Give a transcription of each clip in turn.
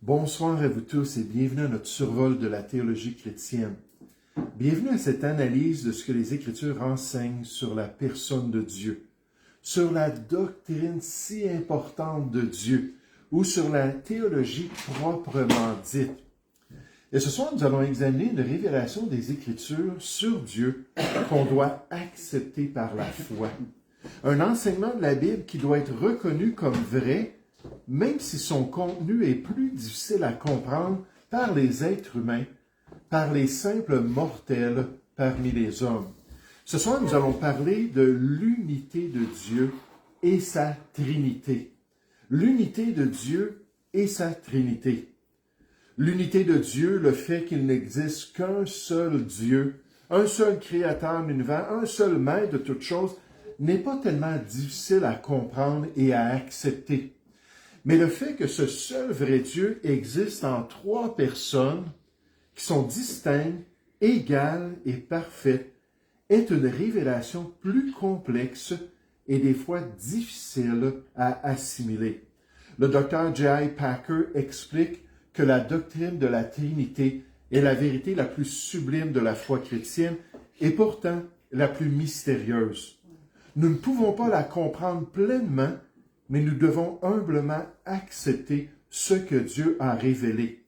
Bonsoir à vous tous et bienvenue à notre survol de la théologie chrétienne. Bienvenue à cette analyse de ce que les Écritures enseignent sur la personne de Dieu, sur la doctrine si importante de Dieu ou sur la théologie proprement dite. Et ce soir, nous allons examiner une révélation des Écritures sur Dieu qu'on doit accepter par la foi. Un enseignement de la Bible qui doit être reconnu comme vrai, même si son contenu est plus difficile à comprendre par les êtres humains, par les simples mortels parmi les hommes. Ce soir, nous allons parler de l'unité de Dieu et sa Trinité. L'unité de Dieu et sa Trinité. L'unité de Dieu, le fait qu'il n'existe qu'un seul Dieu, un seul créateur de l'univers, un seul maître de toutes choses, n'est pas tellement difficile à comprendre et à accepter. Mais le fait que ce seul vrai Dieu existe en trois personnes qui sont distinctes, égales et parfaites est une révélation plus complexe et des fois difficile à assimiler. Le docteur J.I. Packer explique que la doctrine de la Trinité est la vérité la plus sublime de la foi chrétienne et pourtant la plus mystérieuse. Nous ne pouvons pas la comprendre pleinement, mais nous devons humblement accepter ce que Dieu a révélé.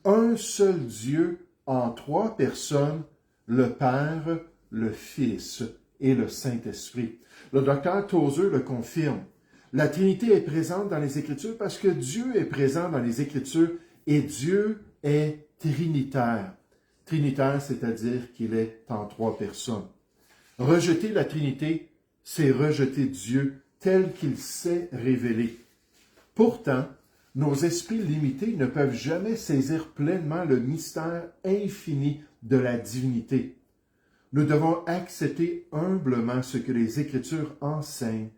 Un seul Dieu en trois personnes, le Père, le Fils et le Saint-Esprit. Le docteur Tozer le confirme. La Trinité est présente dans les Écritures parce que Dieu est présent dans les Écritures et Dieu est trinitaire. Trinitaire, c'est-à-dire qu'il est en trois personnes. Rejeter la Trinité, c'est rejeter Dieu tel qu'il s'est révélé. Pourtant, nos esprits limités ne peuvent jamais saisir pleinement le mystère infini de la divinité. Nous devons accepter humblement ce que les Écritures enseignent,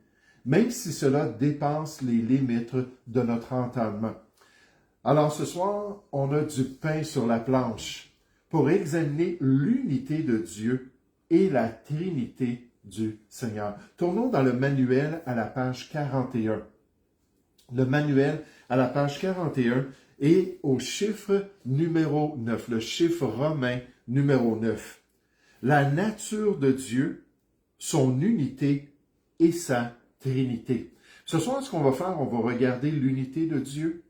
même si cela dépasse les limites de notre entendement. Alors ce soir, on a du pain sur la planche pour examiner l'unité de Dieu et la Trinité du Seigneur. Tournons dans le manuel à la page 41. Le manuel à la page 41 et au chiffre numéro 9, le chiffre romain numéro 9. La nature de Dieu, son unité et sa Trinité. Ce soir, ce qu'on va faire, on va regarder l'unité de Dieu,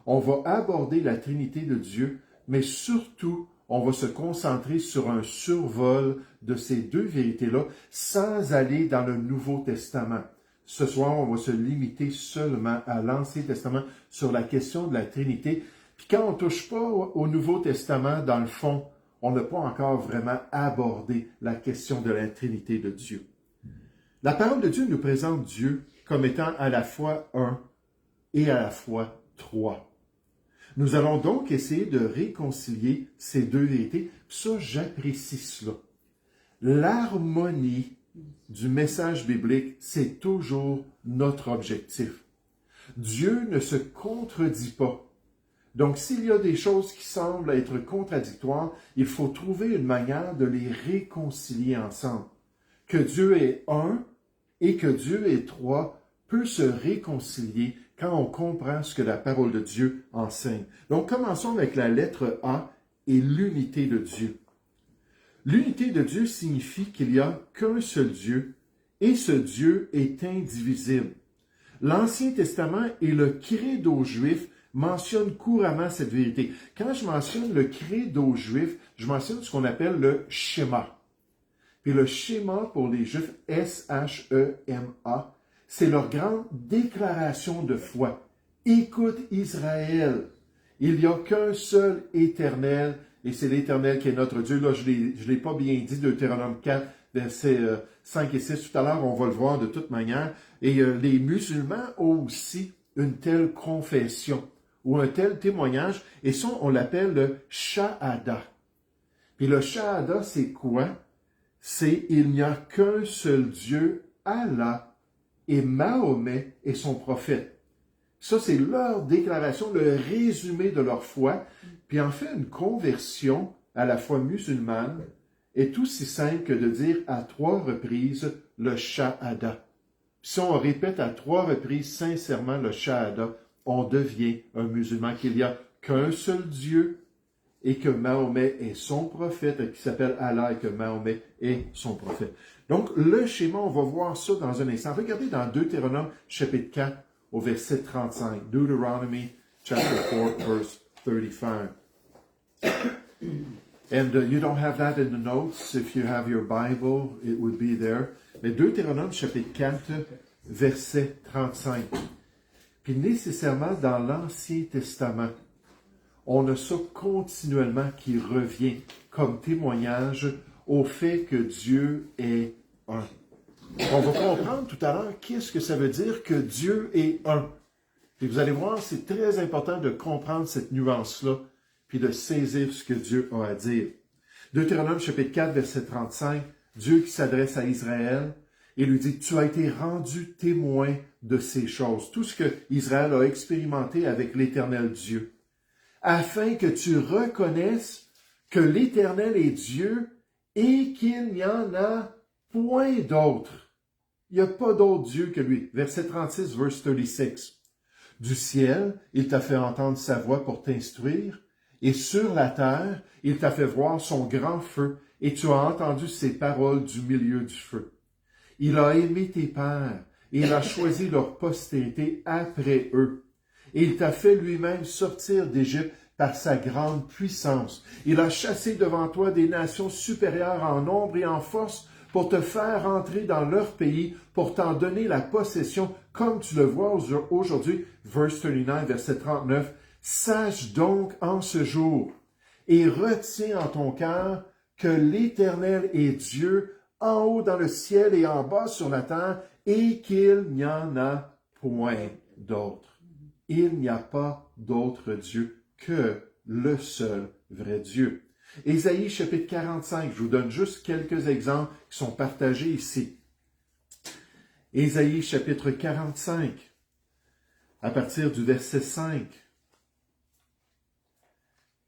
on va aborder la Trinité de Dieu, mais surtout, on va se concentrer sur un survol de ces deux vérités-là sans aller dans le Nouveau Testament. Ce soir, on va se limiter seulement à l'Ancien Testament sur la question de la Trinité. Puis quand on ne touche pas au Nouveau Testament, dans le fond, on n'a pas encore vraiment abordé la question de la Trinité de Dieu. La parole de Dieu nous présente Dieu comme étant à la fois un et à la fois trois. Nous allons donc essayer de réconcilier ces deux vérités. Ça, j'apprécie cela. L'harmonie du message biblique, c'est toujours notre objectif. Dieu ne se contredit pas. Donc, s'il y a des choses qui semblent être contradictoires, il faut trouver une manière de les réconcilier ensemble. Que Dieu est un et que Dieu est trois peut se réconcilier quand on comprend ce que la parole de Dieu enseigne. Donc, commençons avec la lettre A et l'unité de Dieu. L'unité de Dieu signifie qu'il n'y a qu'un seul Dieu et ce Dieu est indivisible. L'Ancien Testament et le credo juif mentionnent couramment cette vérité. Quand je mentionne le credo juif, je mentionne ce qu'on appelle le schéma. Puis le schéma pour les Juifs, S-H-E-M-A, c'est leur grande déclaration de foi. Écoute Israël, il n'y a qu'un seul éternel, et c'est l'Éternel qui est notre Dieu. Là, je l'ai pas bien dit, Deutéronome 4, versets 5 et 6. Tout à l'heure, on va le voir de toute manière. Et les musulmans ont aussi une telle confession ou un tel témoignage. Et ça, on l'appelle le Shahada. Puis le Shahada, c'est quoi? C'est il n'y a qu'un seul Dieu, Allah, et Mahomet est son prophète. Ça, c'est leur déclaration, le résumé de leur foi. Puis en fait, une conversion à la foi musulmane est aussi simple que de dire à 3 reprises le Shahada. Si on répète à 3 reprises sincèrement le Shahada, on devient un musulman, qu'il n'y a qu'un seul Dieu et que Mahomet est son prophète, qui s'appelle Allah et que Mahomet est son prophète. Donc, le schéma, on va voir ça dans un instant. Regardez dans Deutéronome chapitre 4 au verset 35. Deuteronomy chapter 4 verse 35. And you don't have that in the notes. If you have your Bible, it would be there. Mais Deutéronome chapitre 4 verset 35. Puis nécessairement dans l'Ancien Testament, on a ça continuellement qui revient comme témoignage au fait que Dieu est un. On va comprendre tout à l'heure qu'est-ce que ça veut dire que Dieu est un. Et vous allez voir, c'est très important de comprendre cette nuance-là, puis de saisir ce que Dieu a à dire. Deutéronome chapitre 4, verset 35, Dieu qui s'adresse à Israël et lui dit, « Tu as été rendu témoin de ces choses, tout ce que Israël a expérimenté avec l'Éternel Dieu, afin que tu reconnaisses que l'Éternel est Dieu et qu'il n'y en a point d'autre. » Il n'y a pas d'autre Dieu que lui. Verset 36, verse 36. « Du ciel, il t'a fait entendre sa voix pour t'instruire, et sur la terre, il t'a fait voir son grand feu, et tu as entendu ses paroles du milieu du feu. Il a aimé tes pères, et il a choisi leur postérité après eux. Et il t'a fait lui-même sortir d'Égypte par sa grande puissance. Il a chassé devant toi des nations supérieures en nombre et en force pour te faire entrer dans leur pays, pour t'en donner la possession, comme tu le vois aujourd'hui, verse 39, verset 39. Sache donc en ce jour et retiens en ton cœur que l'Éternel est Dieu en haut dans le ciel et en bas sur la terre et qu'il n'y en a point d'autre. Il n'y a pas d'autre Dieu que le seul vrai Dieu. Ésaïe chapitre 45, je vous donne juste quelques exemples qui sont partagés ici. Ésaïe chapitre 45, à partir du verset 5.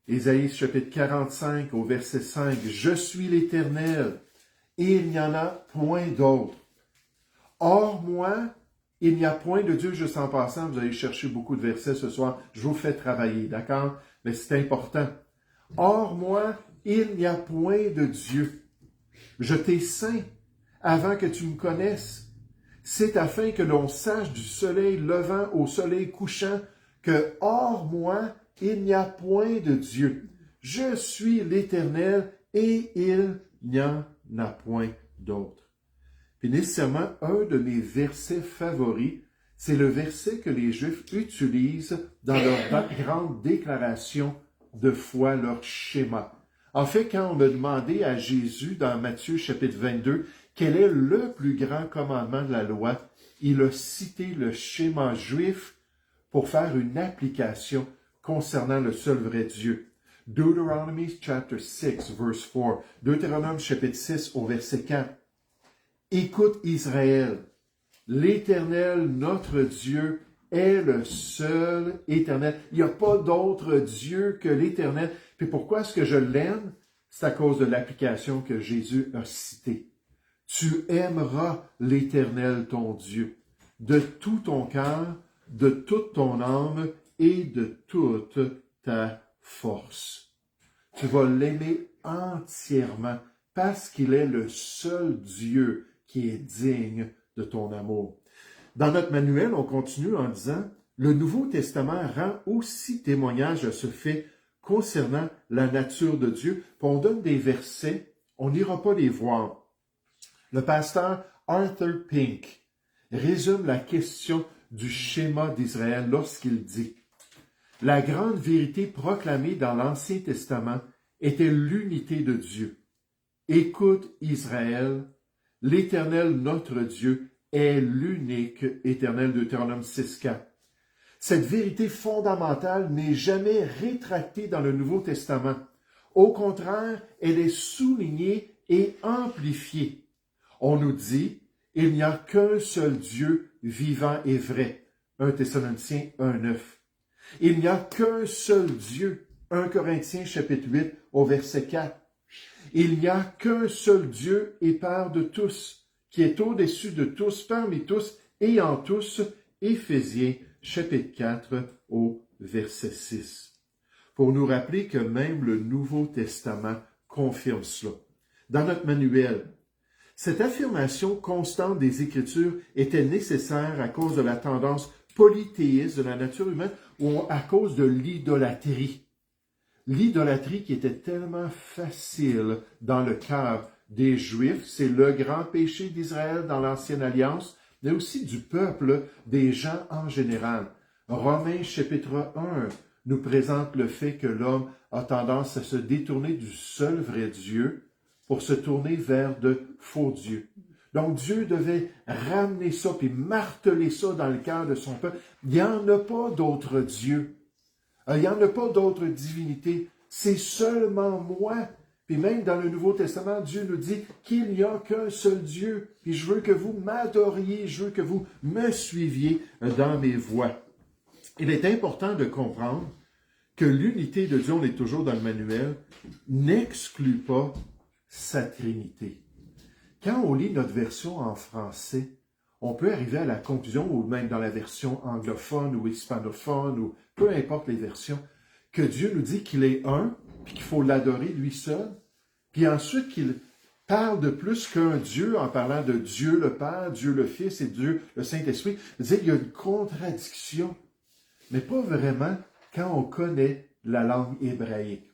Ésaïe chapitre 45 au verset 5. « Je suis l'Éternel, et il n'y en a point d'autre. Hors moi, il n'y a point de Dieu. » Juste en passant, vous allez chercher beaucoup de versets ce soir. Je vous fais travailler, d'accord? Mais c'est important. « Hors moi, il n'y a point de Dieu. Je t'ai saint avant que tu me connaisses. C'est afin que l'on sache du soleil levant au soleil couchant que hors moi, il n'y a point de Dieu. Je suis l'Éternel et il n'y en a point d'autre. » Puis nécessairement, un de mes versets favoris, c'est le verset que les Juifs utilisent dans leur grande déclaration de foi, leur schéma. En fait, quand on a demandé à Jésus dans Matthieu chapitre 22, quel est le plus grand commandement de la loi, il a cité le schéma juif pour faire une application concernant le seul vrai Dieu. Deuteronomy chapter 6, verse 4. Deutéronome chapitre 6 au verset 4. Écoute Israël, l'Éternel, notre Dieu, est le seul Éternel. Il n'y a pas d'autre Dieu que l'Éternel. Puis pourquoi est-ce que je l'aime? C'est à cause de l'application que Jésus a citée. Tu aimeras l'Éternel, ton Dieu, de tout ton cœur, de toute ton âme et de toute ta force. Tu vas l'aimer entièrement parce qu'il est le seul Dieu qui est digne de ton amour. Dans notre manuel, on continue en disant « Le Nouveau Testament rend aussi témoignage à ce fait concernant la nature de Dieu. » Puis on donne des versets, on n'ira pas les voir. Le pasteur Arthur Pink résume la question du schéma d'Israël lorsqu'il dit « La grande vérité proclamée dans l'Ancien Testament était l'unité de Dieu. Écoute Israël, l'Éternel notre Dieu est l'unique Éternel. » Deutéronome 6.4. Cette vérité fondamentale n'est jamais rétractée dans le Nouveau Testament. Au contraire, elle est soulignée et amplifiée. On nous dit, il n'y a qu'un seul Dieu vivant et vrai. 1 Thessaloniciens 1.9. Il n'y a qu'un seul Dieu. 1 Corinthiens chapitre 8 au verset 4. Il n'y a qu'un seul Dieu et Père de tous, qui est au-dessus de tous, parmi tous et en tous. Éphésiens chapitre 4 au verset 6. pour nous rappeler que même le Nouveau Testament confirme cela. Dans notre manuel, cette affirmation constante des Écritures était nécessaire à cause de la tendance polythéiste de la nature humaine ou à cause de l'idolâtrie. L'idolâtrie qui était tellement facile dans le cœur des Juifs, c'est le grand péché d'Israël dans l'Ancienne Alliance, mais aussi du peuple, des gens en général. Romains chapitre 1 nous présente le fait que l'homme a tendance à se détourner du seul vrai Dieu pour se tourner vers de faux dieux. Donc Dieu devait ramener ça puis marteler ça dans le cœur de son peuple. Il n'y en a pas d'autre Dieu. Il n'y en a pas d'autre divinité. C'est seulement moi. Puis même dans le Nouveau Testament, Dieu nous dit qu'il n'y a qu'un seul Dieu. Puis je veux que vous m'adoriez, je veux que vous me suiviez dans mes voies. Il est important de comprendre que l'unité de Dieu, on est toujours dans le manuel, n'exclut pas sa Trinité. Quand on lit notre version en français, on peut arriver à la conclusion, ou même dans la version anglophone ou hispanophone, ou peu importe les versions, que Dieu nous dit qu'il est un, puis qu'il faut l'adorer lui seul, puis ensuite qu'il parle de plus qu'un Dieu en parlant de Dieu le Père, Dieu le Fils et Dieu le Saint-Esprit. C'est-à-dire qu'il y a une contradiction, mais pas vraiment quand on connaît la langue hébraïque.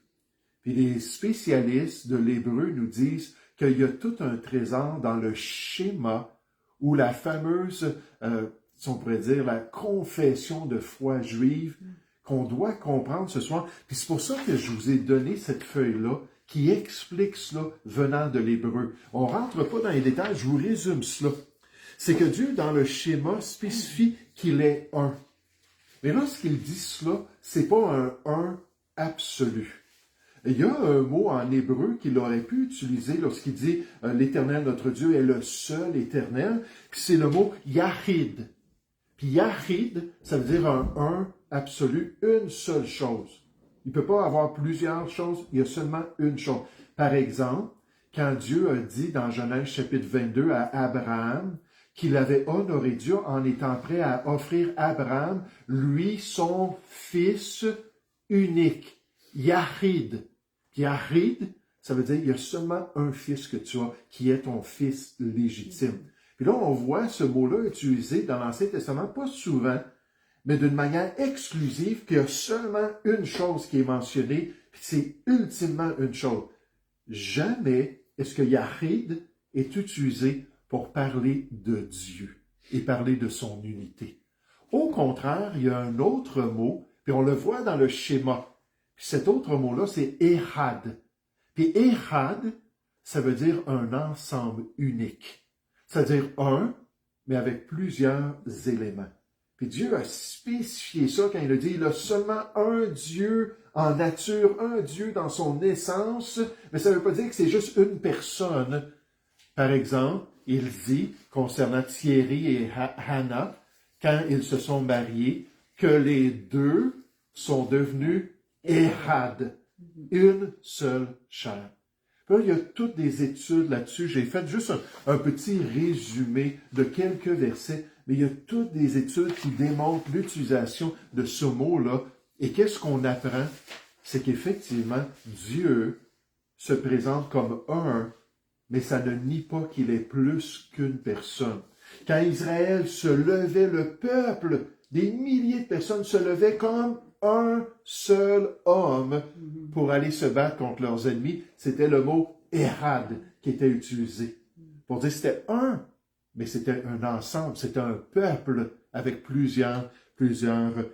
Puis les spécialistes de l'hébreu nous disent qu'il y a tout un trésor dans le schéma ou la fameuse, si on pourrait dire, la confession de foi juive qu'on doit comprendre ce soir. Puis c'est pour ça que je vous ai donné cette feuille-là qui explique cela venant de l'hébreu. On ne rentre pas dans les détails, je vous résume cela. C'est que Dieu, dans le schéma, spécifie qu'il est un. Mais lorsqu'il dit cela, c'est pas un absolu. Il y a un mot en hébreu qu'il aurait pu utiliser lorsqu'il dit « l'Éternel, notre Dieu, est le seul éternel », puis c'est le mot « yahid ». Puis « yahid », ça veut dire un absolu, une seule chose. Il ne peut pas avoir plusieurs choses, il y a seulement une chose. Par exemple, quand Dieu a dit dans Genèse chapitre 22 à Abraham qu'il avait honoré Dieu en étant prêt à offrir à Abraham, lui, son fils unique, yahid. Yahid, ça veut dire il y a seulement un fils que tu as, qui est ton fils légitime. Puis là, on voit ce mot-là utilisé dans l'Ancien Testament, pas souvent, mais d'une manière exclusive, qu'il y a seulement une chose qui est mentionnée, puis c'est ultimement une chose. Jamais est-ce que Yahid est utilisé pour parler de Dieu et parler de son unité. Au contraire, il y a un autre mot, puis on le voit dans le schéma. Puis cet autre mot-là, c'est Ehad. Puis Ehad, ça veut dire un ensemble unique. C'est-à-dire un, mais avec plusieurs éléments. Puis Dieu a spécifié ça quand il a dit, il a seulement un Dieu en nature, un Dieu dans son essence, mais ça ne veut pas dire que c'est juste une personne. Par exemple, il dit, concernant Thierry et Hannah, quand ils se sont mariés, que les deux sont devenus Ehad, une seule chair. Puis là, il y a toutes des études là-dessus. J'ai fait juste un petit résumé de quelques versets, mais il y a toutes des études qui démontrent l'utilisation de ce mot-là. Et qu'est-ce qu'on apprend? C'est qu'effectivement, Dieu se présente comme un, mais ça ne nie pas qu'il est plus qu'une personne. Quand Israël se levait, le peuple, des milliers de personnes se levaient comme un seul homme pour aller se battre contre leurs ennemis. C'était le mot « Ehad » qui était utilisé. Pour dire que c'était un, mais c'était un ensemble, c'était un peuple avec plusieurs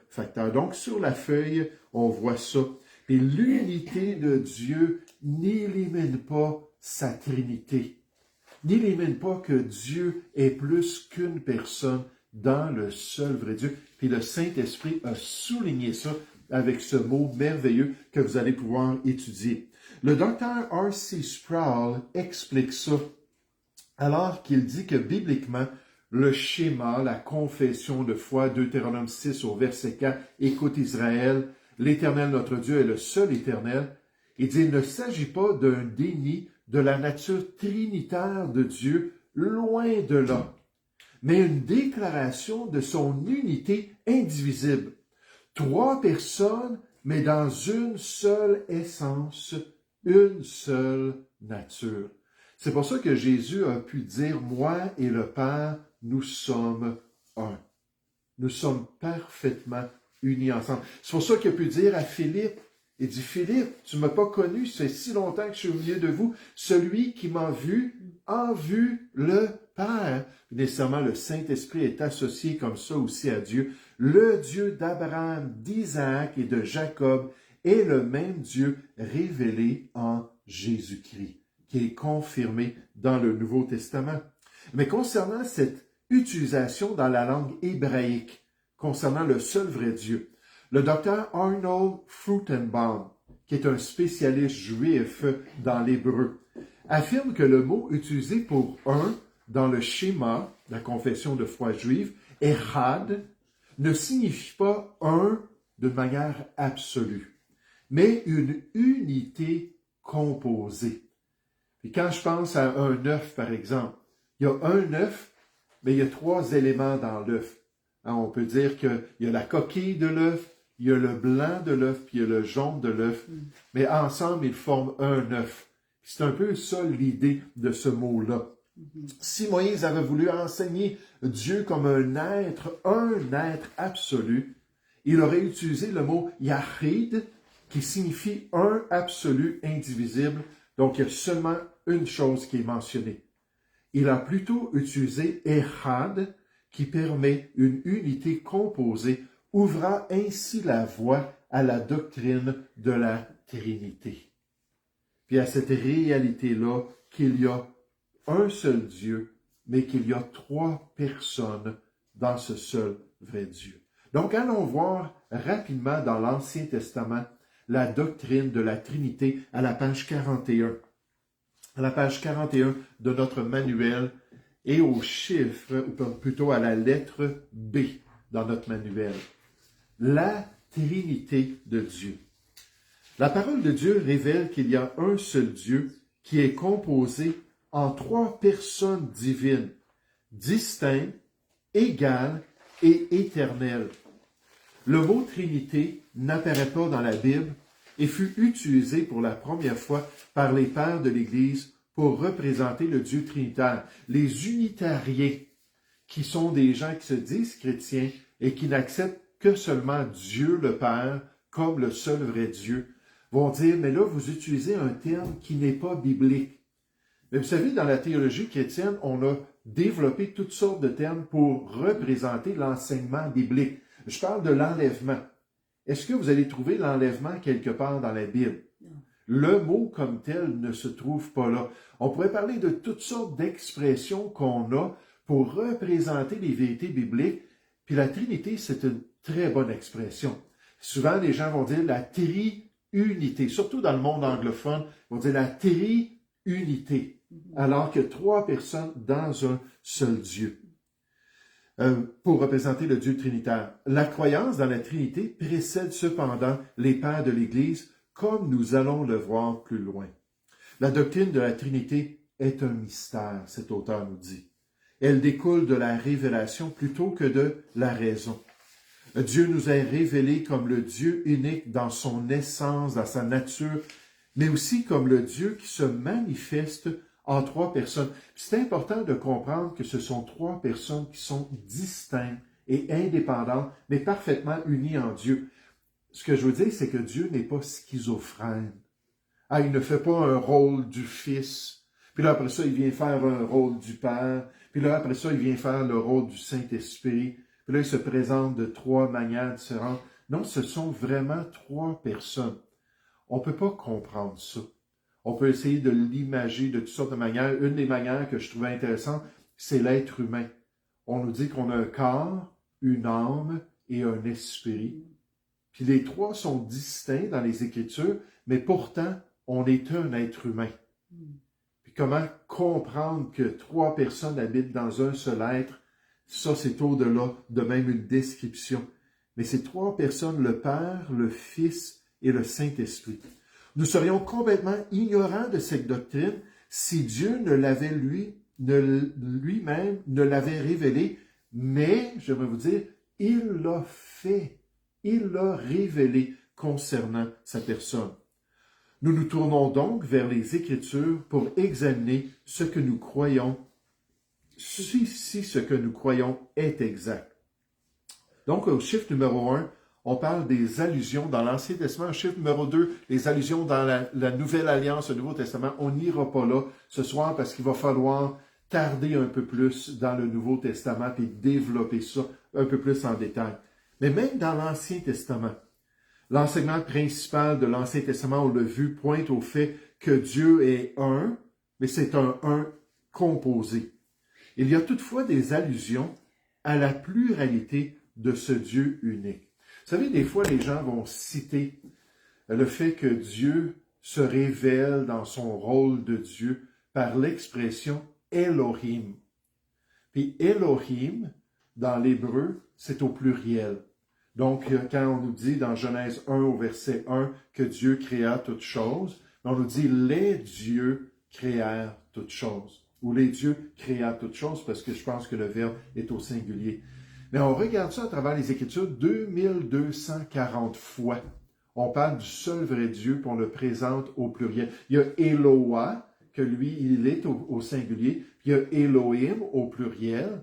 facteurs. Donc, sur la feuille, on voit ça. Et l'unité de Dieu n'élimine pas sa Trinité. N'élimine pas que Dieu est plus qu'une personne dans le seul vrai Dieu. Puis le Saint-Esprit a souligné ça avec ce mot merveilleux que vous allez pouvoir étudier. Le docteur R.C. Sproul explique ça alors qu'il dit que bibliquement, le schéma, la confession de foi, Deutéronome 6 au verset 4, « Écoute Israël, l'Éternel notre Dieu est le seul éternel », il dit « Il ne s'agit pas d'un déni de la nature trinitaire de Dieu, loin de là, mais une déclaration de son unité indivisible. Trois personnes mais dans une seule essence, une seule nature. C'est pour ça que Jésus a pu dire, moi et le Père, nous sommes un. Nous sommes parfaitement unis ensemble. C'est pour ça qu'il a pu dire à Philippe, il dit, Philippe, tu ne m'as pas connu, ça fait si longtemps que je suis au milieu de vous. Celui qui m'a vu a vu le Père. Nécessairement, le Saint-Esprit est associé comme ça aussi à Dieu. Le Dieu d'Abraham, d'Isaac et de Jacob est le même Dieu révélé en Jésus-Christ, qui est confirmé dans le Nouveau Testament. Mais concernant cette utilisation dans la langue hébraïque, concernant le seul vrai Dieu, le docteur Arnold Fruchtenbaum, qui est un spécialiste juif dans l'hébreu, affirme que le mot utilisé pour un dans le schéma, la confession de foi juive, Echad, ne signifie pas un de manière absolue, mais une unité composée. Et quand je pense à un œuf, par exemple, il y a un œuf, mais il y a 3 éléments dans l'œuf. On peut dire qu'il y a la coquille de l'œuf, il y a le blanc de l'œuf, puis il y a le jaune de l'œuf, mais ensemble, ils forment un œuf. C'est un peu ça l'idée de ce mot-là. Si Moïse avait voulu enseigner Dieu comme un être absolu, il aurait utilisé le mot Yahid, qui signifie un absolu indivisible, donc il y a seulement une chose qui est mentionnée. Il a plutôt utilisé Echad, qui permet une unité composée, ouvrant ainsi la voie à la doctrine de la Trinité. Puis à cette réalité-là qu'il y a un seul Dieu, mais qu'il y a 3 personnes dans ce seul vrai Dieu. Donc allons voir rapidement dans l'Ancien Testament la doctrine de la Trinité à la page 41. À la page 41 de notre manuel et au chiffre, ou plutôt à la lettre B dans notre manuel. La Trinité de Dieu. La parole de Dieu révèle qu'il y a un seul Dieu qui est composé en 3 personnes divines, distinctes, égales et éternelles. Le mot Trinité n'apparaît pas dans la Bible et fut utilisé pour la première fois par les pères de l'Église pour représenter le Dieu trinitaire. Les unitariens, qui sont des gens qui se disent chrétiens et qui n'acceptent que seulement Dieu le Père comme le seul vrai Dieu, vont dire, mais là, vous utilisez un terme qui n'est pas biblique. Mais vous savez, dans la théologie chrétienne, on a développé toutes sortes de termes pour représenter l'enseignement biblique. Je parle de l'enlèvement. Est-ce que vous allez trouver l'enlèvement quelque part dans la Bible? Non. Le mot comme tel ne se trouve pas là. On pourrait parler de toutes sortes d'expressions qu'on a pour représenter les vérités bibliques, puis la Trinité, c'est une très bonne expression. Souvent, les gens vont dire la triunité, surtout dans le monde anglophone, ils vont dire la triunité, alors que 3 personnes dans un seul Dieu. Pour représenter le Dieu trinitaire. La croyance dans la Trinité précède cependant les pères de l'Église, comme nous allons le voir plus loin. La doctrine de la Trinité est un mystère, cet auteur nous dit. Elle découle de la révélation plutôt que de la raison. Dieu nous est révélé comme le Dieu unique dans son essence, dans sa nature, mais aussi comme le Dieu qui se manifeste en 3 personnes. C'est important de comprendre que ce sont 3 personnes qui sont distinctes et indépendantes, mais parfaitement unies en Dieu. Ce que je veux dire, c'est que Dieu n'est pas schizophrène. Il ne fait pas un rôle du Fils, puis là, après ça, il vient faire un rôle du Père, puis là, après ça, il vient faire le rôle du Saint-Esprit, puis là, il se présente de 3 manières différentes. Non, ce sont vraiment 3 personnes. On ne peut pas comprendre ça. On peut essayer de l'imager de toutes sortes de manières. Une des manières que je trouvais intéressante, c'est l'être humain. On nous dit qu'on a un corps, une âme et un esprit. Puis les 3 sont distincts dans les Écritures, mais pourtant, on est un être humain. Puis comment comprendre que 3 personnes habitent dans un seul être, ça c'est au-delà de même une description. Mais ces 3 personnes, le Père, le Fils et le Saint-Esprit. Nous serions complètement ignorants de cette doctrine si Dieu ne l'avait lui-même ne l'avait révélé, mais, je vais vous dire, il l'a fait. Il l'a révélé concernant sa personne. Nous nous tournons donc vers les Écritures pour examiner ce que nous croyons, si ce que nous croyons est exact. Donc, au chiffre numéro 1, on parle des allusions dans l'Ancien Testament. Au chiffre numéro 2, les allusions dans la Nouvelle Alliance, le Nouveau Testament. On n'ira pas là ce soir parce qu'il va falloir tarder un peu plus dans le Nouveau Testament et développer ça un peu plus en détail. Mais même dans l'Ancien Testament, l'enseignement principal de l'Ancien Testament, on l'a vu, pointe au fait que Dieu est un, mais c'est un composé. Il y a toutefois des allusions à la pluralité de ce Dieu unique. Vous savez, des fois, les gens vont citer le fait que Dieu se révèle dans son rôle de Dieu par l'expression Elohim. Puis Elohim, dans l'hébreu, c'est au pluriel. Donc, quand on nous dit dans Genèse 1 au verset 1 que Dieu créa toutes choses, on nous dit les dieux créèrent toutes choses. Ou les dieux créa toutes choses, parce que je pense que le verbe est au singulier. Mais on regarde ça à travers les Écritures 2240 fois. On parle du seul vrai Dieu, puis on le présente au pluriel. Il y a Eloah, que lui, il est au singulier, puis il y a Elohim au pluriel.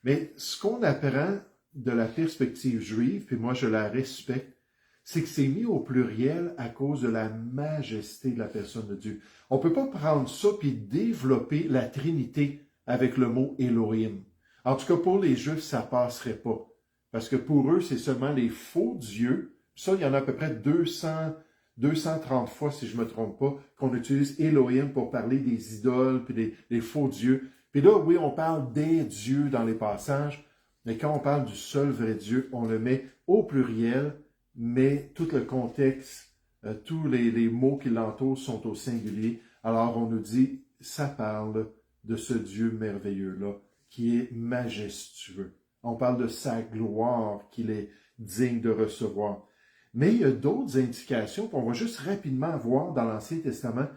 Mais ce qu'on apprend de la perspective juive, puis moi je la respecte, c'est que c'est mis au pluriel à cause de la majesté de la personne de Dieu. On ne peut pas prendre ça puis développer la Trinité avec le mot Elohim. En tout cas, pour les Juifs, ça ne passerait pas. Parce que pour eux, c'est seulement les faux dieux. Ça, il y en a à peu près 230 fois, si je ne me trompe pas, qu'on utilise Elohim pour parler des idoles puis des faux dieux. Puis là, oui, on parle des dieux dans les passages, mais quand on parle du seul vrai Dieu, on le met au pluriel, mais tout le contexte, tous les mots qui l'entourent sont au singulier. Alors on nous dit, ça parle de ce Dieu merveilleux-là, qui est majestueux. On parle de sa gloire qu'il est digne de recevoir. Mais il y a d'autres indications qu'on va juste rapidement voir dans l'Ancien Testament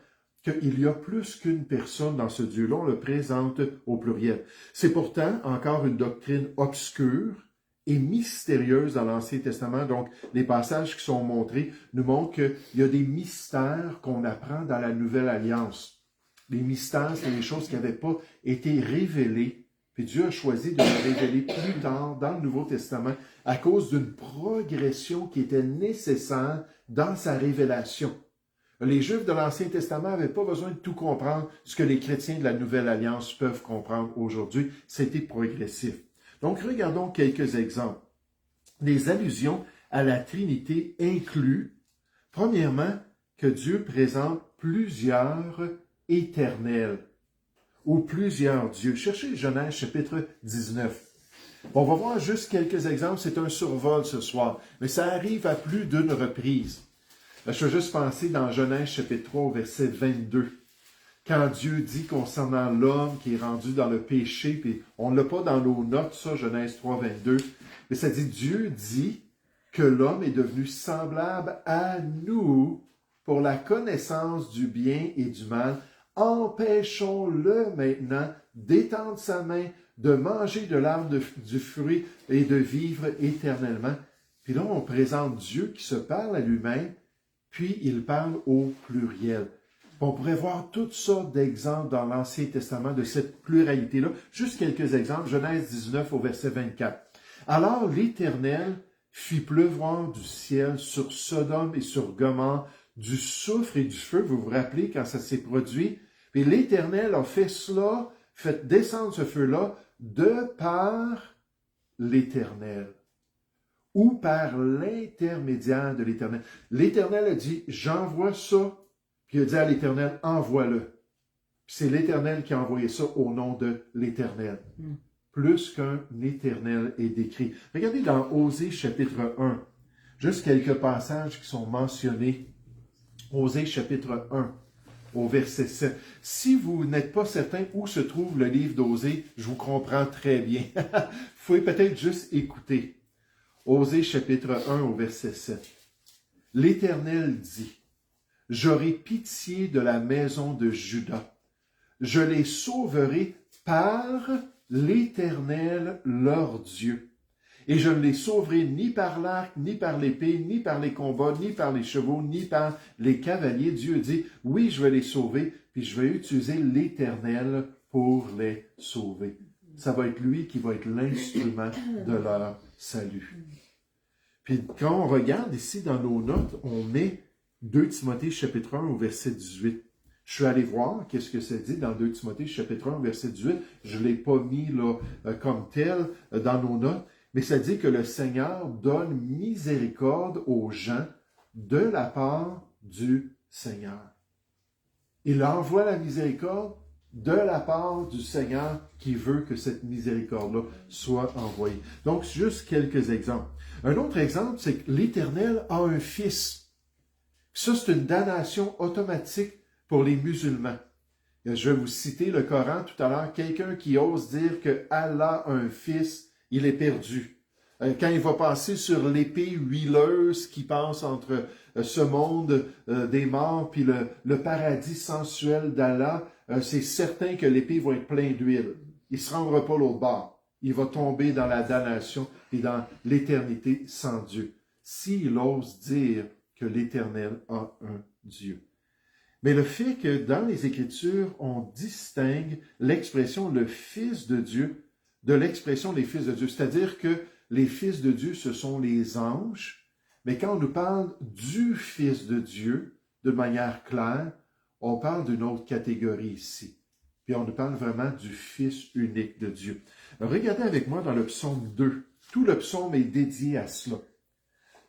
qu'il y a plus qu'une personne dans ce Dieu-là, on le présente au pluriel. C'est pourtant encore une doctrine obscure et mystérieuse dans l'Ancien Testament. Donc, les passages qui sont montrés nous montrent qu'il y a des mystères qu'on apprend dans la Nouvelle Alliance. Les mystères, c'est des choses qui n'avaient pas été révélées. Puis Dieu a choisi de les révéler plus tard dans le Nouveau Testament à cause d'une progression qui était nécessaire dans sa révélation. Les Juifs de l'Ancien Testament n'avaient pas besoin de tout comprendre ce que les chrétiens de la Nouvelle Alliance peuvent comprendre aujourd'hui. C'était progressif. Donc, regardons quelques exemples. Les allusions à la Trinité incluent, premièrement, que Dieu présente plusieurs éternels ou plusieurs dieux. Cherchez Genèse chapitre 19. On va voir juste quelques exemples. C'est un survol ce soir, mais ça arrive à plus d'une reprise. Je veux juste penser dans Genèse chapitre 3 au verset 22. Quand Dieu dit concernant l'homme qui est rendu dans le péché, puis on ne l'a pas dans nos notes, ça, Genèse 3, 22, mais ça dit, Dieu dit que l'homme est devenu semblable à nous pour la connaissance du bien et du mal. Empêchons-le maintenant d'étendre sa main, de manger de l'arbre du fruit et de vivre éternellement. Puis là, on présente Dieu qui se parle à lui-même, puis il parle au pluriel. On pourrait voir toutes sortes d'exemples dans l'Ancien Testament de cette pluralité-là. Juste quelques exemples. Genèse 19 au verset 24. Alors l'Éternel fit pleuvoir du ciel sur Sodome et sur Gomorrhe du soufre et du feu. Vous vous rappelez quand ça s'est produit? Et l'Éternel a fait cela, fait descendre ce feu-là de par l'Éternel ou par l'intermédiaire de l'Éternel. L'Éternel a dit, j'envoie ça. Puis il a dit à l'Éternel, envoie-le. C'est l'Éternel qui a envoyé ça au nom de l'Éternel. Plus qu'un Éternel est décrit. Regardez dans Osée chapitre 1, juste quelques passages qui sont mentionnés. Osée chapitre 1, au verset 7. Si vous n'êtes pas certain où se trouve le livre d'Osée, je vous comprends très bien. Vous pouvez peut-être juste écouter. Osée chapitre 1, au verset 7. L'Éternel dit, j'aurai pitié de la maison de Juda. Je les sauverai par l'Éternel leur Dieu. Et je ne les sauverai ni par l'arc, ni par l'épée, ni par les combats, ni par les chevaux, ni par les cavaliers. Dieu dit, oui, je vais les sauver, puis je vais utiliser l'Éternel pour les sauver. Ça va être lui qui va être l'instrument de leur salut. Puis quand on regarde ici dans nos notes, on met 2 Timothée chapitre 1 au verset 18. Je suis allé voir qu'est-ce que ça dit dans 2 Timothée chapitre 1 verset 18. Je ne l'ai pas mis là comme tel dans nos notes, mais ça dit que le Seigneur donne miséricorde aux gens de la part du Seigneur. Il envoie la miséricorde de la part du Seigneur qui veut que cette miséricorde-là soit envoyée. Donc, juste quelques exemples. Un autre exemple, c'est que l'Éternel a un fils. Ça, c'est une damnation automatique pour les musulmans. Je vais vous citer le Coran tout à l'heure. Quelqu'un qui ose dire que Allah a un fils, il est perdu. Quand il va passer sur l'épée huileuse qui passe entre ce monde des morts puis le paradis sensuel d'Allah, c'est certain que l'épée va être pleine d'huile. Il ne se rendra pas l'autre bord. Il va tomber dans la damnation et dans l'éternité sans Dieu. S'il ose dire que l'Éternel a un Dieu. Mais le fait que dans les Écritures, on distingue l'expression « le Fils de Dieu » de l'expression « les fils de Dieu ». C'est-à-dire que les fils de Dieu, ce sont les anges, mais quand on nous parle du Fils de Dieu, de manière claire, on parle d'une autre catégorie ici. Puis on nous parle vraiment du Fils unique de Dieu. Alors, regardez avec moi dans le psaume 2. Tout le psaume est dédié à cela.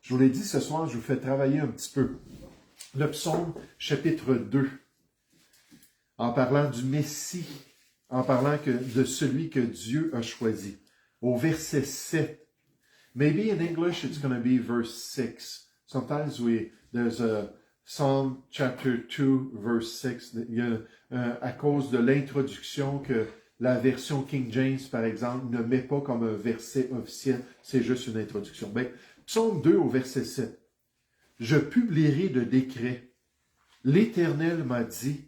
Je vous l'ai dit ce soir, je vous fais travailler un petit peu. Le psaume chapitre 2, en parlant du Messie, en parlant de celui que Dieu a choisi. Au verset 7, maybe in English it's going to be verse 6. Sometimes there's a Psalm chapter 2, verse 6. Il y a, à cause de l'introduction que la version King James, par exemple, ne met pas comme un verset officiel, c'est juste une introduction. Mais psaume 2 au verset 7. Je publierai de décret. L'Éternel m'a dit,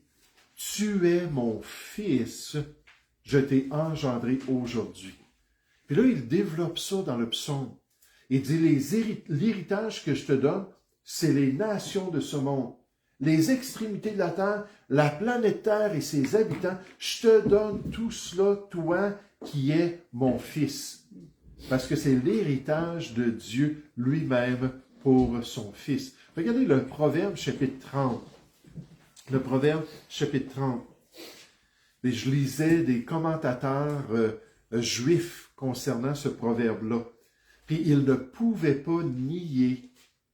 tu es mon fils, je t'ai engendré aujourd'hui. Puis là, il développe ça dans le psaume. Il dit, l'héritage que je te donne, c'est les nations de ce monde, les extrémités de la terre, la planète Terre et ses habitants. Je te donne tout cela, toi qui es mon fils. Parce que c'est l'héritage de Dieu lui-même pour son fils. Regardez le Proverbe chapitre 30. Le Proverbe chapitre 30. Et je lisais des commentateurs juifs concernant ce proverbe-là. Puis ils ne pouvaient pas nier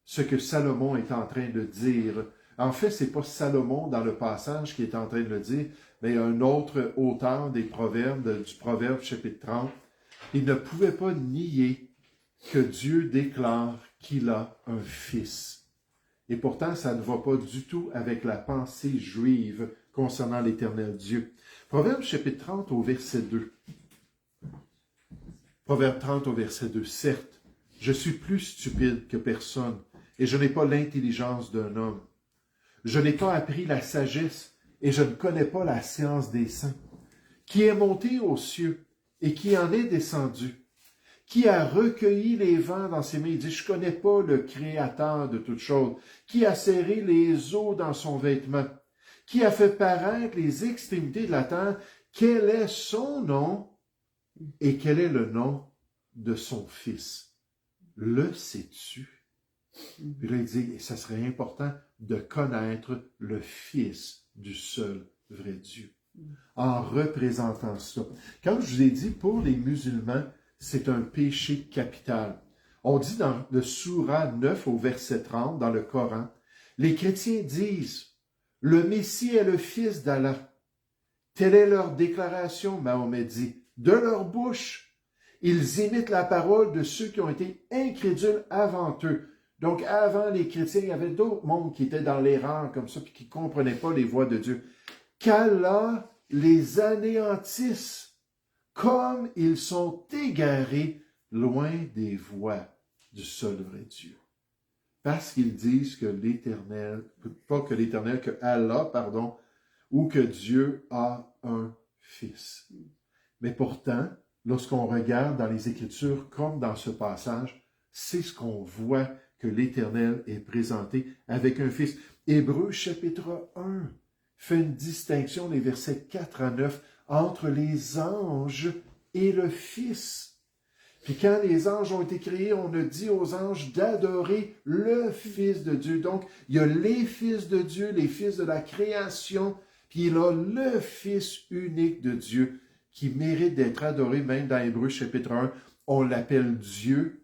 ce que Salomon est en train de dire. En fait, c'est pas Salomon dans le passage qui est en train de le dire, mais un autre auteur des proverbes, du Proverbe chapitre 30. Il ne pouvait pas nier que Dieu déclare qu'il a un fils. Et pourtant, ça ne va pas du tout avec la pensée juive concernant l'Éternel Dieu. Proverbe chapitre 30 au verset 2. Proverbe 30 au verset 2. Certes, je suis plus stupide que personne, et je n'ai pas l'intelligence d'un homme. Je n'ai pas appris la sagesse, et je ne connais pas la science des saints. Qui est monté aux cieux, et qui en est descendu? Qui a recueilli les vents dans ses mains? Il dit, je ne connais pas le Créateur de toutes choses. Qui a serré les eaux dans son vêtement? Qui a fait paraître les extrémités de la terre? Quel est son nom et quel est le nom de son fils? Le sais-tu? Puis là, il dit, et ça serait important de connaître le fils du seul vrai Dieu. En représentant ça. Comme je vous ai dit, pour les musulmans, c'est un péché capital. On dit dans le Sourate 9 au verset 30, dans le Coran, les chrétiens disent, le Messie est le fils d'Allah. Telle est leur déclaration, Mahomet dit, de leur bouche. Ils imitent la parole de ceux qui ont été incrédules avant eux. Donc, avant les chrétiens, il y avait d'autres mondes qui étaient dans l'erreur comme ça, puis qui ne comprenaient pas les voies de Dieu. Qu'Allah les anéantisse, comme ils sont égarés loin des voies du seul vrai Dieu. Parce qu'ils disent que l'Éternel, pas que l'Éternel, que Allah, pardon, ou que Dieu a un fils. Mais pourtant, lorsqu'on regarde dans les Écritures, comme dans ce passage, c'est ce qu'on voit que l'Éternel est présenté avec un Fils. Hébreux chapitre 1 fait une distinction, les versets 4 à 9, entre les anges et le Fils. Puis quand les anges ont été créés, on a dit aux anges d'adorer le Fils de Dieu. Donc, il y a les fils de Dieu, les fils de la création, puis il a le Fils unique de Dieu qui mérite d'être adoré, même dans Hébreux chapitre 1. On l'appelle Dieu,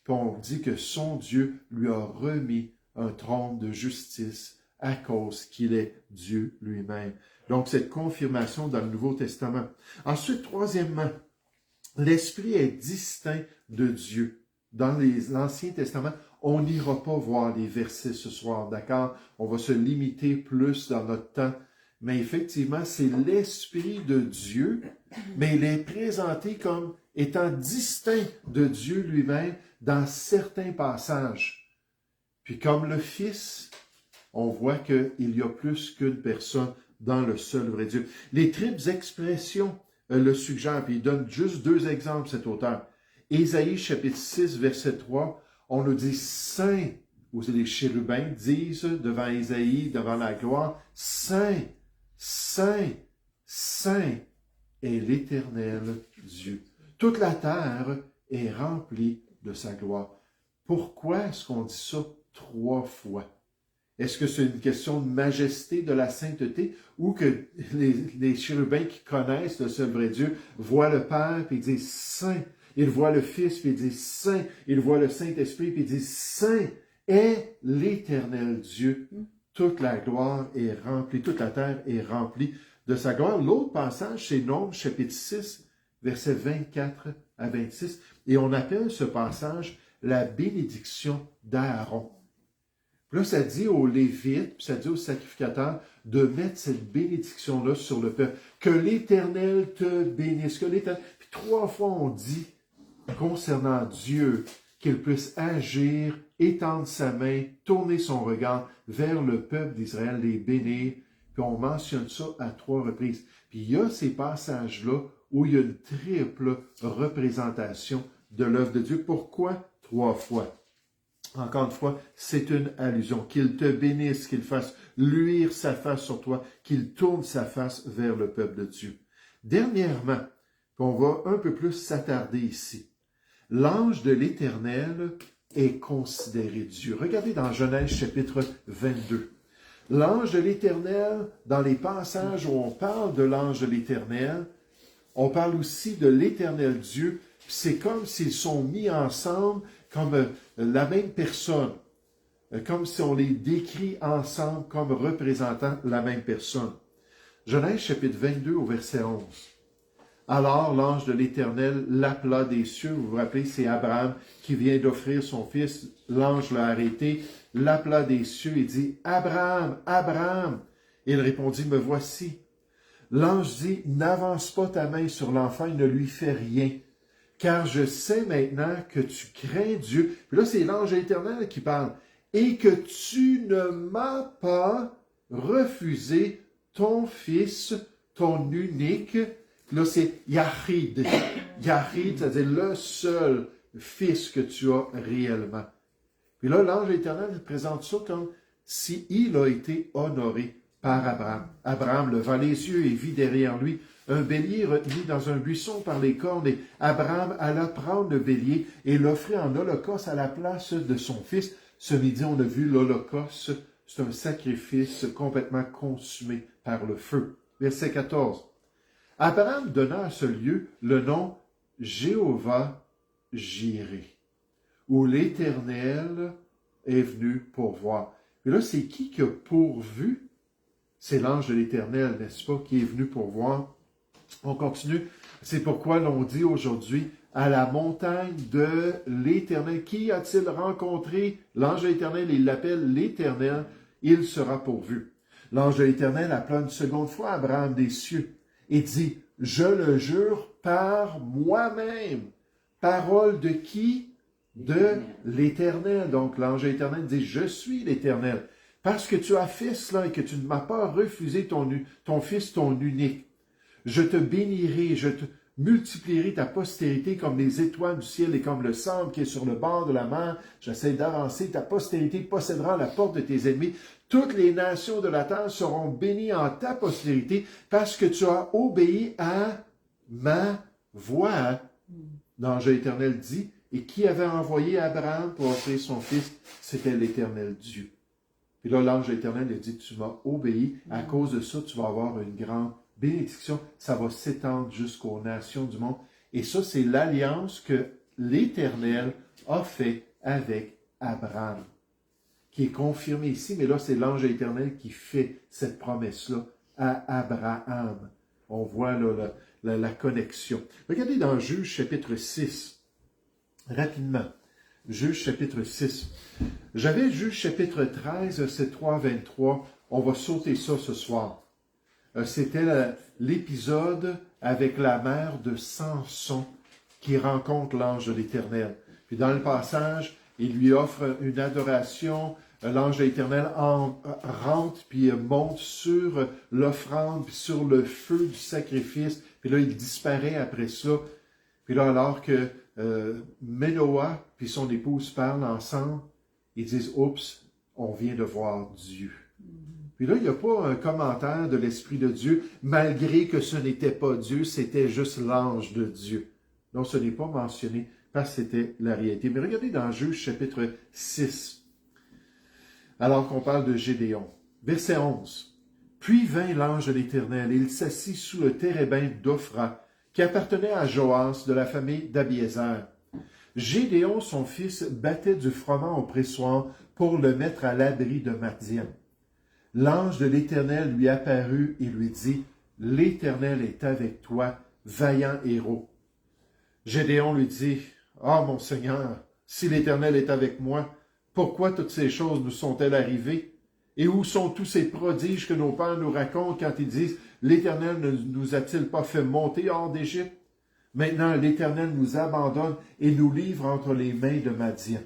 puis on dit que son Dieu lui a remis un trône de justice à cause qu'il est Dieu lui-même. Donc, cette confirmation dans le Nouveau Testament. Ensuite, troisièmement, l'Esprit est distinct de Dieu. Dans l'Ancien Testament, on n'ira pas voir les versets ce soir, d'accord? On va se limiter plus dans notre temps. Mais effectivement, c'est l'Esprit de Dieu, mais il est présenté comme étant distinct de Dieu lui-même dans certains passages. Puis comme le Fils, on voit qu'il y a plus qu'une personne dans le seul vrai Dieu. Les triples expressions le suggèrent, puis il donne juste 2 exemples, cet auteur. Ésaïe, chapitre 6, verset 3, on nous dit « Saint », où les chérubins disent devant Ésaïe, devant la gloire, « Saint, Saint, Saint est l'Éternel Dieu. Toute la terre est remplie de sa gloire. » Pourquoi est-ce qu'on dit ça 3 fois? Est-ce que c'est une question de majesté, de la sainteté, ou que les chérubins qui connaissent le seul vrai Dieu voient le Père puis ils disent « Saint ». Ils voient le Fils puis ils disent « Saint ». Ils voient le Saint-Esprit puis ils disent « Saint est l'Éternel Dieu. » Toute la gloire est remplie, toute la terre est remplie de sa gloire. L'autre passage, c'est Nombres, chapitre 6, versets 24 à 26. Et on appelle ce passage la bénédiction d'Aaron. Là, ça dit aux Lévites, puis ça dit aux sacrificateurs de mettre cette bénédiction-là sur le peuple. Que l'Éternel te bénisse. Que l'Éternel... Puis 3 fois, on dit concernant Dieu qu'il puisse agir, étendre sa main, tourner son regard vers le peuple d'Israël, les bénir. Puis on mentionne ça à 3 reprises. Puis il y a ces passages-là où il y a une triple représentation de l'œuvre de Dieu. Pourquoi 3 fois? Encore une fois, c'est une allusion. Qu'il te bénisse, qu'il fasse luire sa face sur toi, qu'il tourne sa face vers le peuple de Dieu. Dernièrement, on va un peu plus s'attarder ici. L'ange de l'Éternel est considéré Dieu. Regardez dans Genèse chapitre 22. L'ange de l'Éternel, dans les passages où on parle de l'ange de l'Éternel, on parle aussi de l'Éternel Dieu. C'est comme s'ils sont mis ensemble comme la même personne, comme si on les décrit ensemble comme représentant la même personne. Genèse chapitre 22 au verset 11. Alors l'ange de l'Éternel l'appela des cieux. Vous vous rappelez, c'est Abraham qui vient d'offrir son fils. L'ange l'a arrêté, l'appela des cieux et dit « Abraham, Abraham !» Il répondit « Me voici ». L'ange dit « N'avance pas ta main sur l'enfant et ne lui fais rien. Car je sais maintenant que tu crains Dieu. » Puis là, c'est l'ange éternel qui parle. « Et que tu ne m'as pas refusé ton fils, ton unique. » Là, c'est Yahid. Yahid, c'est-à-dire le seul fils que tu as réellement. Puis là, l'ange éternel présente ça comme si il a été honoré par Abraham. Abraham leva les yeux et vit derrière lui un bélier retenu dans un buisson par les cornes, et Abraham alla prendre le bélier et l'offrir en holocauste à la place de son fils. Ce midi, on a vu l'holocauste, c'est un sacrifice complètement consumé par le feu. Verset 14. Abraham donna à ce lieu le nom Jéhovah-Jireh, où l'Éternel est venu pourvoir. Et là, c'est qui a pourvu? C'est l'ange de l'Éternel, n'est-ce pas, qui est venu pourvoir. On continue. C'est pourquoi l'on dit aujourd'hui, à la montagne de l'Éternel. Qui a-t-il rencontré? L'ange de l'Éternel, il l'appelle l'Éternel, il sera pourvu. L'ange de l'Éternel appela une seconde fois Abraham des cieux et dit, je le jure par moi-même. Parole de qui? De l'Éternel. Donc l'ange de l'Éternel dit, je suis l'Éternel. Parce que tu as fait cela et que tu ne m'as pas refusé ton fils, ton unique. Je te bénirai, multiplierai ta postérité comme les étoiles du ciel et comme le sable qui est sur le bord de la mer. J'essaie d'avancer. Ta postérité possédera la porte de tes ennemis. Toutes les nations de la terre seront bénies en ta postérité parce que tu as obéi à ma voix. L'ange éternel dit, et qui avait envoyé Abraham pour offrir son fils? C'était l'Éternel Dieu. Puis là, l'ange éternel lui dit, tu m'as obéi, à cause de ça, tu vas avoir une grande bénédiction, ça va s'étendre jusqu'aux nations du monde. Et ça, c'est l'alliance que l'Éternel a fait avec Abraham, qui est confirmée ici, mais là, c'est l'ange éternel qui fait cette promesse-là à Abraham. On voit là la connexion. Regardez dans Juge chapitre 6, rapidement. Juge chapitre 6. J'avais Juge chapitre 13, verset 3 à 23. On va sauter ça ce soir. C'était l'épisode avec la mère de Samson qui rencontre l'ange de l'Éternel. Puis dans le passage, il lui offre une adoration. L'ange de l'Éternel rentre puis monte sur l'offrande puis sur le feu du sacrifice. Puis là, il disparaît après ça. Puis là, alors que Manoah puis son épouse parlent ensemble, ils disent « Oups, on vient de voir Dieu ». Puis là, il n'y a pas un commentaire de l'Esprit de Dieu, malgré que ce n'était pas Dieu, c'était juste l'ange de Dieu. Donc, ce n'est pas mentionné parce que c'était la réalité. Mais regardez dans Juge chapitre 6, alors qu'on parle de Gédéon. Verset 11. « Puis vint l'ange de l'Éternel, et il s'assit sous le térébinthe d'Ophra, qui appartenait à Joas de la famille d'Abiézer. Gédéon, son fils, battait du froment au pressoir pour le mettre à l'abri de Madian. L'ange de l'Éternel lui apparut et lui dit, « L'Éternel est avec toi, vaillant héros. » Gédéon lui dit, « Ah, mon Seigneur, si l'Éternel est avec moi, pourquoi toutes ces choses nous sont-elles arrivées? Et où sont tous ces prodiges que nos pères nous racontent quand ils disent, « L'Éternel ne nous a-t-il pas fait monter hors d'Égypte? Maintenant, l'Éternel nous abandonne et nous livre entre les mains de Madian. »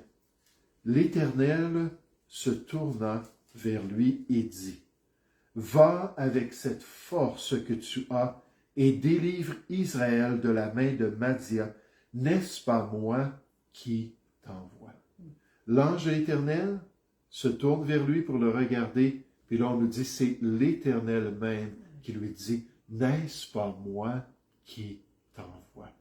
L'Éternel se tourna vers lui et dit, « Va avec cette force que tu as et délivre Israël de la main de Madian. N'est-ce pas moi qui t'envoie? » L'ange de l'Éternel se tourne vers lui pour le regarder, puis là on nous dit, c'est l'Éternel même qui lui dit, « N'est-ce pas moi qui t'envoie? »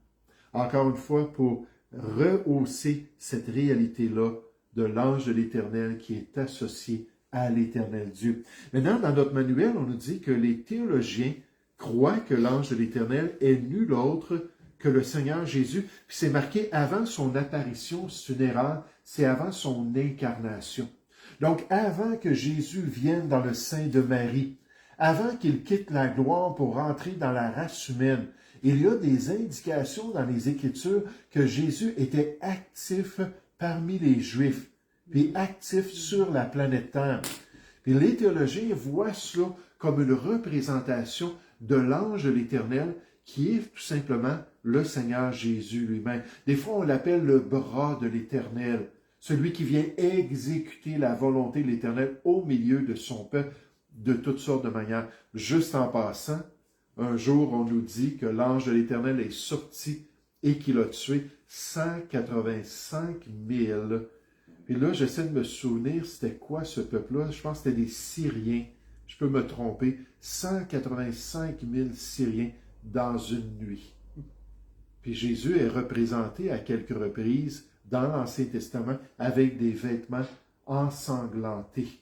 Encore une fois, pour rehausser cette réalité-là de l'ange de l'Éternel qui est associé à l'Éternel Dieu. Maintenant, dans notre manuel, on nous dit que les théologiens croient que l'ange de l'Éternel est nul autre que le Seigneur Jésus. Puis c'est marqué avant son apparition, c'est une erreur, c'est avant son incarnation. Donc, avant que Jésus vienne dans le sein de Marie, avant qu'il quitte la gloire pour rentrer dans la race humaine, il y a des indications dans les Écritures que Jésus était actif parmi les Juifs, puis actif sur la planète Terre. Puis les théologiens voient cela comme une représentation de l'ange de l'Éternel qui est tout simplement le Seigneur Jésus lui-même. Des fois, on l'appelle le bras de l'Éternel, celui qui vient exécuter la volonté de l'Éternel au milieu de son peuple de toutes sortes de manières. Juste en passant, un jour, on nous dit que l'ange de l'Éternel est sorti et qu'il a tué 185 000. Puis là, j'essaie de me souvenir, c'était quoi ce peuple-là? Je pense que c'était des Syriens. Je peux me tromper. 185 000 Syriens dans une nuit. Puis Jésus est représenté à quelques reprises dans l'Ancien Testament avec des vêtements ensanglantés.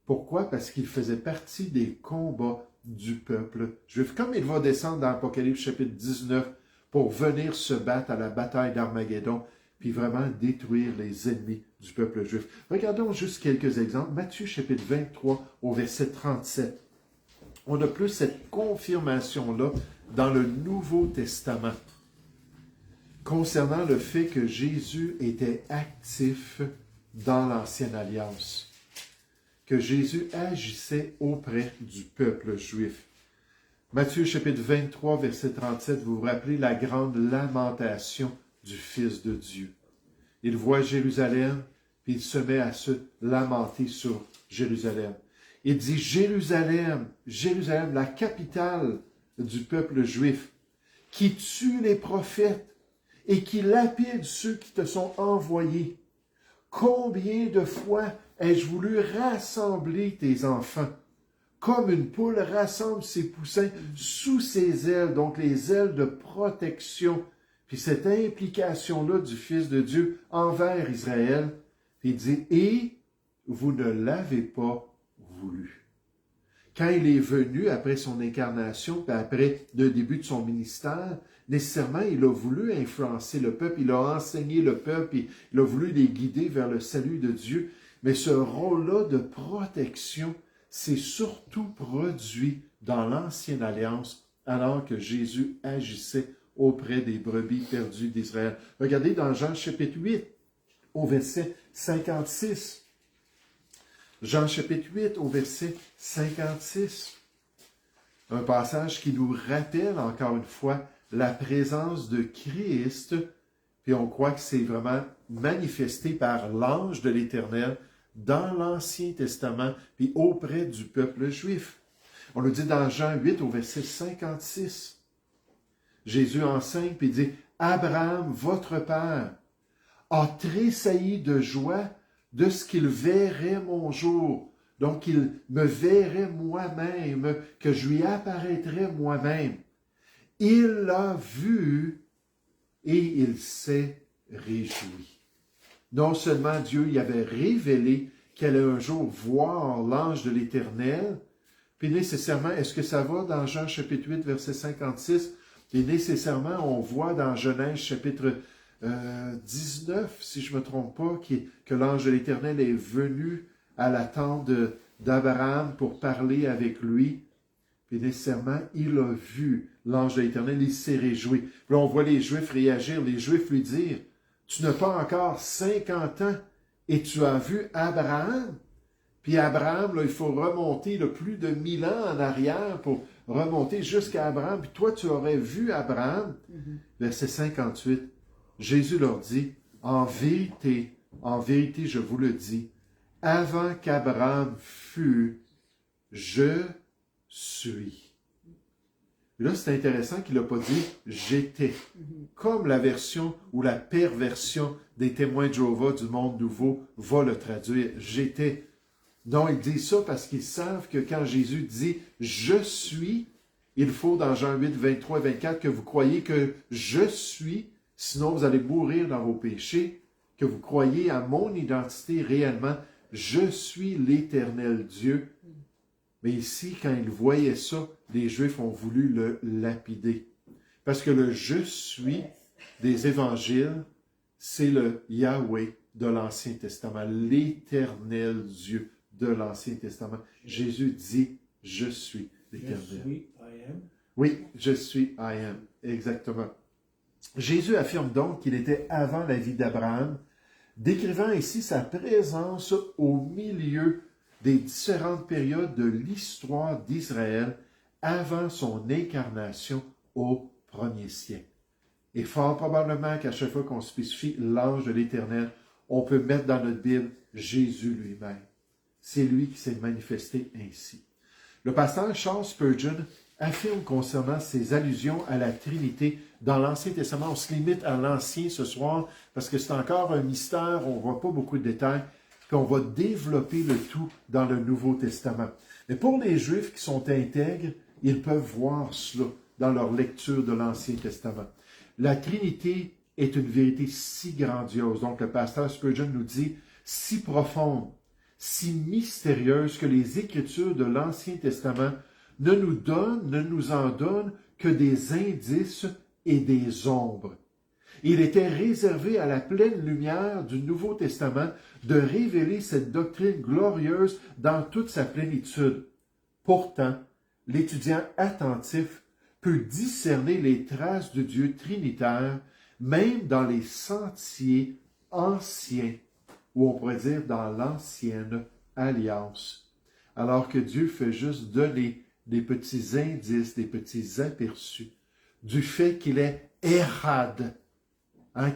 Pourquoi? Parce qu'il faisait partie des combats du peuple juif. Comme il va descendre dans Apocalypse chapitre 19 pour venir se battre à la bataille d'Armageddon, puis vraiment détruire les ennemis du peuple juif. Regardons juste quelques exemples. Matthieu chapitre 23 au verset 37. On a plus cette confirmation-là dans le Nouveau Testament concernant le fait que Jésus était actif dans l'Ancienne Alliance, que Jésus agissait auprès du peuple juif. Matthieu chapitre 23, verset 37, vous vous rappelez la grande lamentation du Fils de Dieu. Il voit Jérusalem, puis il se met à se lamenter sur Jérusalem. Il dit, Jérusalem, Jérusalem, la capitale du peuple juif, qui tue les prophètes et qui lapide ceux qui te sont envoyés. Combien de fois ai-je voulu rassembler tes enfants, comme une poule rassemble ses poussins sous ses ailes, donc les ailes de protection. Puis cette implication-là du Fils de Dieu envers Israël, puis il dit, et vous ne l'avez pas voulu. Quand il est venu après son incarnation, puis après le début de son ministère, nécessairement, il a voulu influencer le peuple, il a enseigné le peuple, il a voulu les guider vers le salut de Dieu. Mais ce rôle-là de protection, c'est surtout produit dans l'Ancienne Alliance, alors que Jésus agissait auprès des brebis perdues d'Israël. Regardez dans Jean chapitre 8, au verset 56. Jean chapitre 8 au verset 56. Un passage qui nous rappelle encore une fois la présence de Christ, puis on croit que c'est vraiment manifesté par l'ange de l'Éternel dans l'Ancien Testament, puis auprès du peuple juif. On le dit dans Jean 8 au verset 56. Jésus enseigne, puis il dit, « Abraham, votre père, a tressailli de joie de ce qu'il verrait mon jour. Donc, il me verrait moi-même, que je lui apparaîtrais moi-même. Il l'a vu et il s'est réjoui. » Non seulement Dieu y avait révélé qu'il allait un jour voir l'ange de l'Éternel, puis nécessairement, est-ce que ça va dans Jean chapitre 8, verset 56? Et nécessairement, on voit dans Genèse chapitre 19, si je ne me trompe pas, que l'ange de l'Éternel est venu à la tente d'Abraham pour parler avec lui. Puis nécessairement, il a vu l'ange de l'Éternel, il s'est réjoui. Puis là, on voit les Juifs réagir, les Juifs lui dire, « Tu n'as pas encore 50 ans et tu as vu Abraham? » Puis Abraham, là, il faut remonter plus de 1000 ans en arrière pour remonter jusqu'à Abraham. Puis toi, tu aurais vu Abraham. Verset 58. Jésus leur dit, en vérité, je vous le dis, avant qu'Abraham fût, je suis. Et là, c'est intéressant qu'il n'a pas dit « j'étais », comme la version ou la perversion des témoins de Jéhovah du monde nouveau va le traduire « j'étais ». Non, il dit ça parce qu'ils savent que quand Jésus dit « je suis », il faut dans Jean 8, 23 et 24 que vous croyez que « je suis », sinon vous allez mourir dans vos péchés, que vous croyez à mon identité réellement, « je suis l'Éternel Dieu ». Mais ici, quand ils voyaient ça, les Juifs ont voulu le lapider. Parce que le « je suis » des évangiles, c'est le Yahweh de l'Ancien Testament, l'Éternel Dieu de l'Ancien Testament. Jésus dit « je suis l'Éternel ». Oui, je suis I am, exactement. Jésus affirme donc qu'il était avant la vie d'Abraham, décrivant ici sa présence au milieu des différentes périodes de l'histoire d'Israël avant son incarnation au premier siècle. Et fort probablement qu'à chaque fois qu'on spécifie l'ange de l'Éternel, on peut mettre dans notre Bible Jésus lui-même. C'est lui qui s'est manifesté ainsi. Le pasteur Charles Spurgeon affirme concernant ces allusions à la Trinité dans l'Ancien Testament. On se limite à l'Ancien ce soir parce que c'est encore un mystère, on ne voit pas beaucoup de détails, puis on va développer le tout dans le Nouveau Testament. Mais pour les Juifs qui sont intègres, ils peuvent voir cela dans leur lecture de l'Ancien Testament. La Trinité est une vérité si grandiose, donc le pasteur Spurgeon nous dit, si profonde, si mystérieuse que les Écritures de l'Ancien Testament ne nous en donnent que des indices et des ombres. Il était réservé à la pleine lumière du Nouveau Testament de révéler cette doctrine glorieuse dans toute sa plénitude. Pourtant, l'étudiant attentif peut discerner les traces de Dieu trinitaire, même dans les sentiers anciens, ou on pourrait dire dans l'ancienne alliance, alors que Dieu fait juste donner des petits indices, des petits aperçus du fait qu'il est Ehad,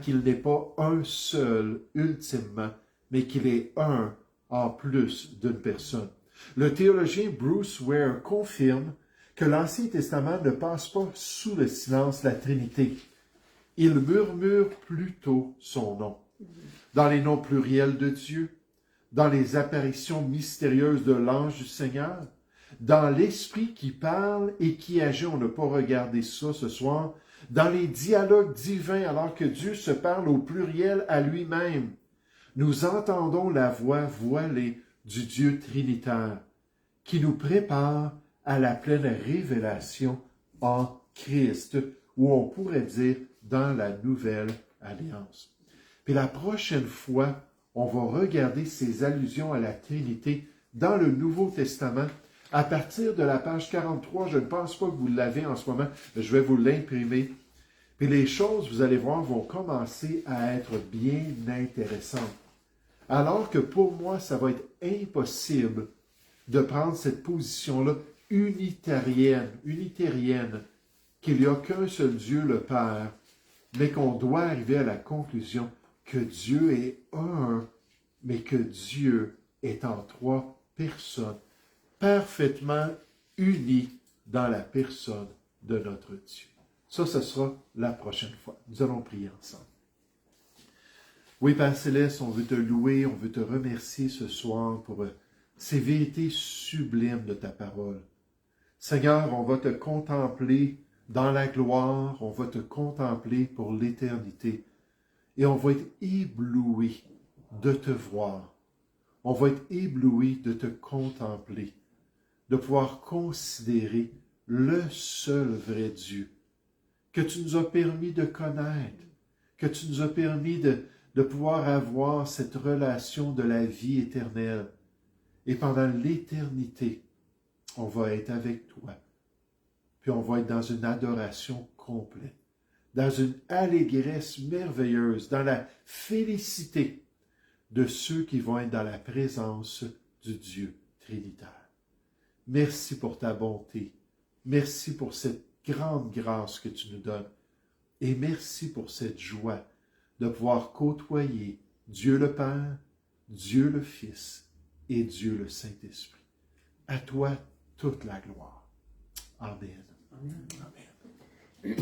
qu'il n'est pas un seul ultimement, mais qu'il est un en plus d'une personne. Le théologien Bruce Ware confirme que l'Ancien Testament ne passe pas sous le silence la Trinité. Il murmure plutôt son nom. Dans les noms pluriels de Dieu, dans les apparitions mystérieuses de l'ange du Seigneur, dans l'Esprit qui parle et qui agit, on n'a pas regardé ça ce soir, dans les dialogues divins alors que Dieu se parle au pluriel à lui-même, nous entendons la voix voilée du Dieu trinitaire qui nous prépare à la pleine révélation en Christ, ou on pourrait dire dans la nouvelle alliance. Puis la prochaine fois, on va regarder ces allusions à la Trinité dans le Nouveau Testament. À partir de la page 43, je ne pense pas que vous l'avez en ce moment, mais je vais vous l'imprimer. Puis les choses, vous allez voir, vont commencer à être bien intéressantes. Alors que pour moi, ça va être impossible de prendre cette position-là unitarienne, qu'il n'y a qu'un seul Dieu, le Père, mais qu'on doit arriver à la conclusion que Dieu est un, mais que Dieu est en trois personnes, parfaitement unis dans la personne de notre Dieu. Ça, ce sera la prochaine fois. Nous allons prier ensemble. Oui, Père Céleste, on veut te louer, on veut te remercier ce soir pour ces vérités sublimes de ta parole. Seigneur, on va te contempler dans la gloire, on va te contempler pour l'éternité et on va être ébloui de te voir. On va être ébloui de te contempler, de pouvoir considérer le seul vrai Dieu que tu nous as permis de connaître, que tu nous as permis de pouvoir avoir cette relation de la vie éternelle. Et pendant l'éternité, on va être avec toi. Puis on va être dans une adoration complète, dans une allégresse merveilleuse, dans la félicité de ceux qui vont être dans la présence du Dieu trinitaire. Merci pour ta bonté. Merci pour cette grande grâce que tu nous donnes. Et merci pour cette joie de pouvoir côtoyer Dieu le Père, Dieu le Fils et Dieu le Saint-Esprit. À toi toute la gloire. Amen. Amen.